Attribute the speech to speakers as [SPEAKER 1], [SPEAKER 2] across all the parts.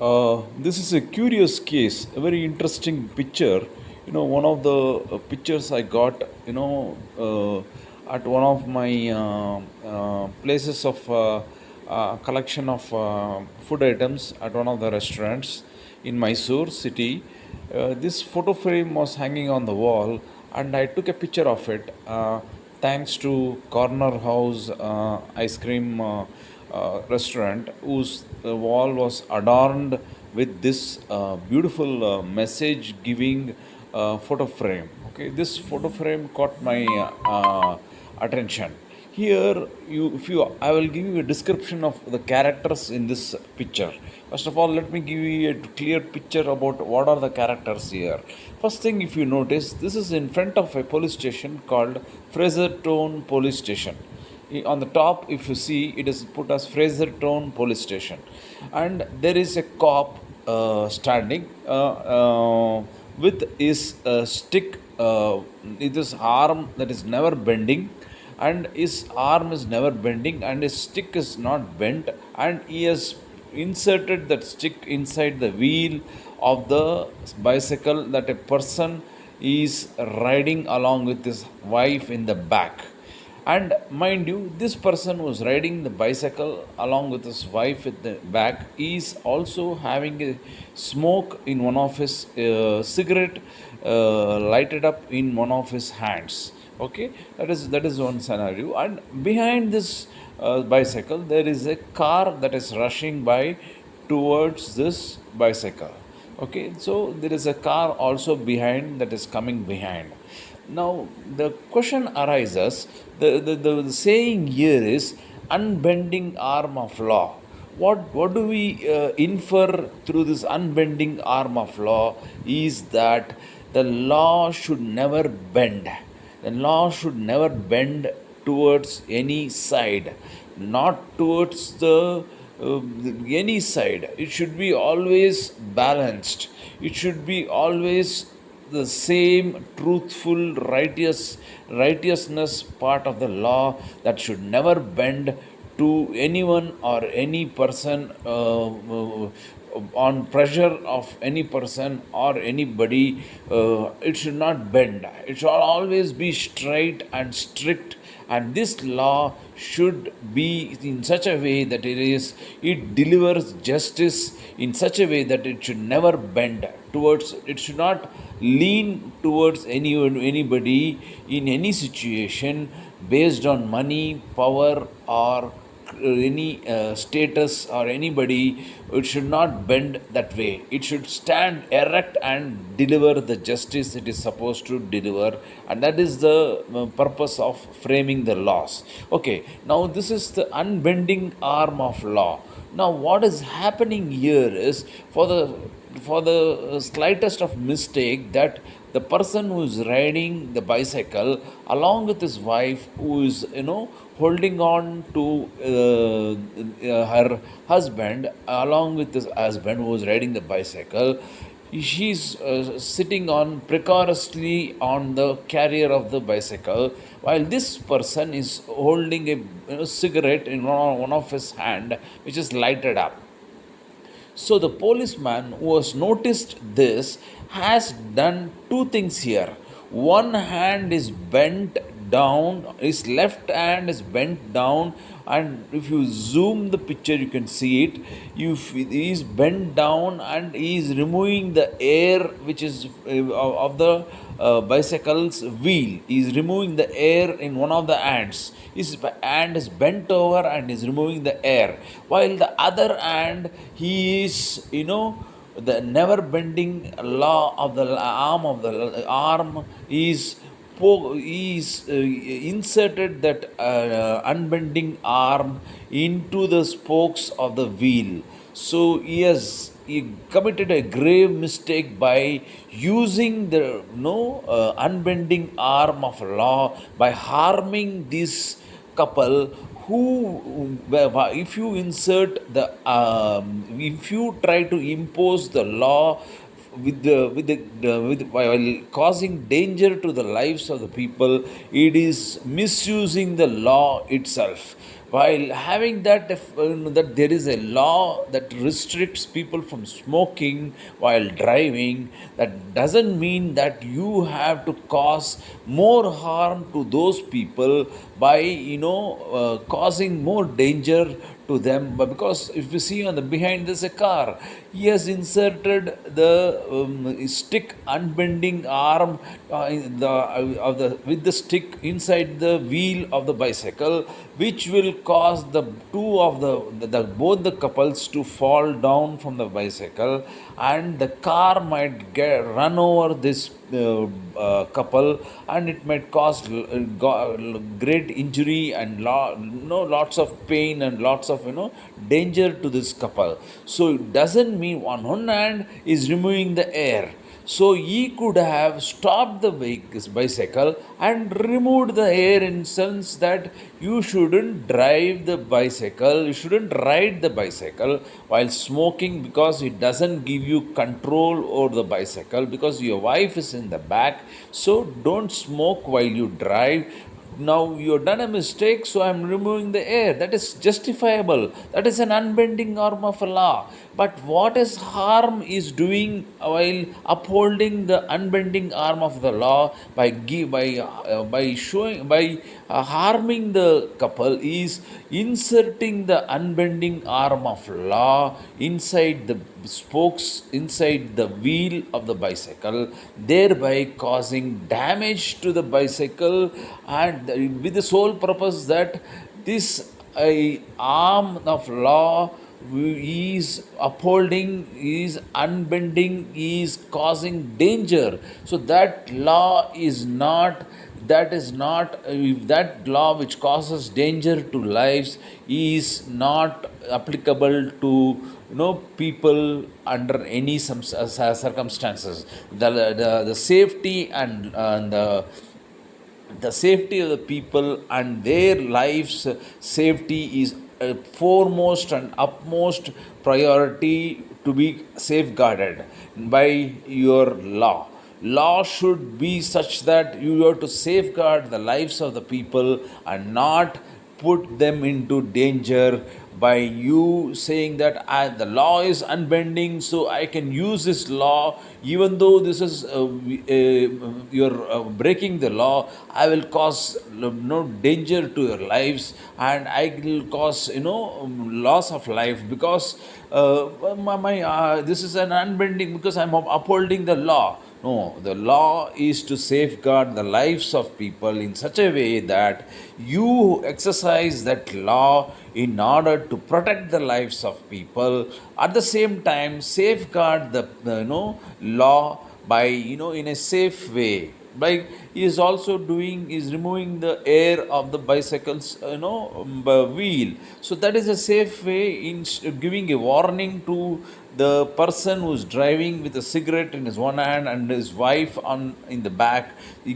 [SPEAKER 1] This is a curious case, a very interesting picture. One of the pictures I got, at one of my places of collection of food items at one of the restaurants in Mysore city. This photo frame was hanging on the wall, and I took a picture of it. Thanks to Corner House ice cream restaurant, whose wall was adorned with this beautiful message giving photo frame. Okay, this photo frame caught my attention. Here, I will give you a description of the characters in this picture. First of all, let me give you a clear picture about what are the characters here. First thing, if you notice, this is in front of a police station called Fraser Town Police Station. On the top, if you see, it is put as Fraser Town Police Station, and there is a cop standing with his stick, with his arm that is never bending, and his arm is never bending, and his stick is not bent, and he has inserted that stick inside the wheel of the bicycle that a person is riding along with his wife in the back. And mind you, this person who's riding the bicycle along with his wife at the back is also having a smoke in one of his cigarette lighted up in one of his hands. Okay, that is one scenario. And behind this bicycle, there is a car that is rushing by towards this bicycle. Okay, so there is a car also behind that is coming behind. Now, the question arises, the saying here is unbending arm of law. What do we infer through this unbending arm of law is that the law should never bend. The law should never bend towards any side, not towards the any side. It should be always balanced. It should be always the same truthful righteousness part of the law that should never bend to anyone or any person on pressure of any person or anybody. It should not bend. It should always be straight and strict, and this law should be in such a way that it delivers justice in such a way that it should never bend towards, it should not lean towards anybody in any situation based on money, power, or any status or anybody. It should not bend that way. It should stand erect and deliver the justice it is supposed to deliver, and that is the purpose of framing the laws. Okay, now this is the unbending arm of law. Now what is happening here is, for the slightest of mistake, that the person who is riding the bicycle along with his wife, who is holding on to her husband, along with his husband who is riding the bicycle, she's sitting on precariously on the carrier of the bicycle, while this person is holding a cigarette in one of his hand, which is lighted up. So the policeman who has noticed this has done two things here. One hand is bent down, his left hand is bent down, and if you zoom the picture, you can see it. He is bent down and he is removing the air which is of the bicycle's wheel. He is removing the air in one of the hands. His hand is bent over and is removing the air, while the other hand, he is the never bending law of the arm of the arm is is inserted that unbending arm into the spokes of the wheel. So he committed a grave mistake by using the unbending arm of law by harming this couple who, if you try to impose the law while causing danger to the lives of the people, it is misusing the law itself. While having that, that there is a law that restricts people from smoking while driving, that doesn't mean that you have to cause more harm to those people by causing more danger to them. But because if you see on the behind there's a car, he has inserted the stick unbending arm in of the with the stick inside the wheel of the bicycle, which will cause the two of the both the couples to fall down from the bicycle, and the car might get run over this couple, and it might cause great injury and lots of pain and lots of danger to this couple. So it doesn't mean on one hand is removing the air. So he could have stopped the bicycle and removed the air, in sense that you shouldn't drive the bicycle, you shouldn't ride the bicycle while smoking, because it doesn't give you control over the bicycle, because your wife is in the back. So don't smoke while you drive. Now you've done a mistake, so I'm removing the air. That is justifiable. That is an unbending arm of a law. But what is harm is doing while upholding the unbending arm of the law by harming the couple is inserting the unbending arm of law inside the spokes, inside the wheel of the bicycle, thereby causing damage to the bicycle, and with the sole purpose that this arm of law is upholding, is unbending, is causing danger. So that law is not, that is not, if that law which causes danger to lives is not applicable to people under any circumstances. The safety and the safety of the people and their lives safety is foremost and upmost priority to be safeguarded by your law. Law should be such that you have to safeguard the lives of the people and not put them into danger by you saying that the law is unbending, so I can use this law, even though this is you're breaking the law. I will cause no danger to your lives, and I will cause loss of life, because this is an unbending, because I'm upholding the law. No, the law is to safeguard the lives of people in such a way that you exercise that law in order to protect the lives of people. At the same time, safeguard the law by in a safe way. By he is also doing is removing the air of the bicycle's wheel. So that is a safe way in giving a warning to the person who is driving with a cigarette in his one hand and his wife on in the back,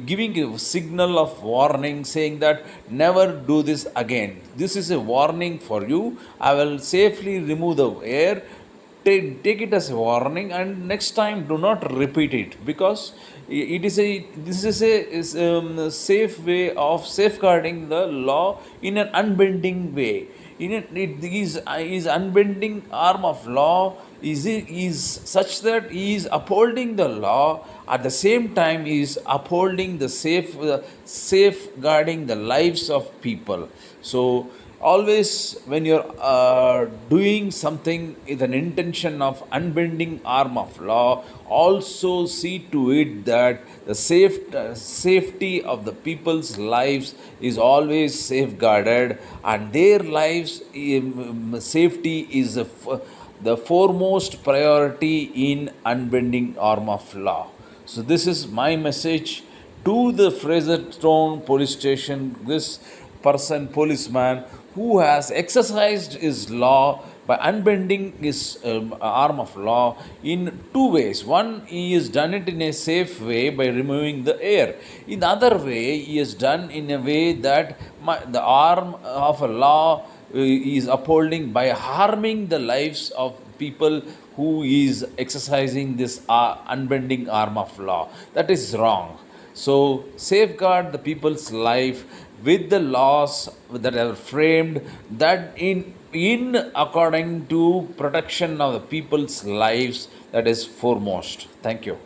[SPEAKER 1] giving a signal of warning, saying that never do this again. This is a warning for you. I will safely remove the air. Take it as a warning, and next time do not repeat it, because it is a this is a safe way of safeguarding the law in an unbending way. It is unbending arm of law is such that he is upholding the law, at the same time he is upholding the safeguarding the lives of people. So always when you're doing something with an intention of unbending arm of law, also see to it that the safety of the people's lives is always safeguarded, and their lives safety is the foremost priority in unbending arm of law. So this is my message to the Fraserstone police station, this policeman who has exercised his law by unbending his arm of law in two ways. One, he has done it in a safe way by removing the air. In the other way, he has done in a way that the arm of a law is upholding by harming the lives of people who is exercising this unbending arm of law. That is wrong. So, safeguard the people's life with the laws that are framed, that in according to protection of the people's lives, that is foremost. Thank you.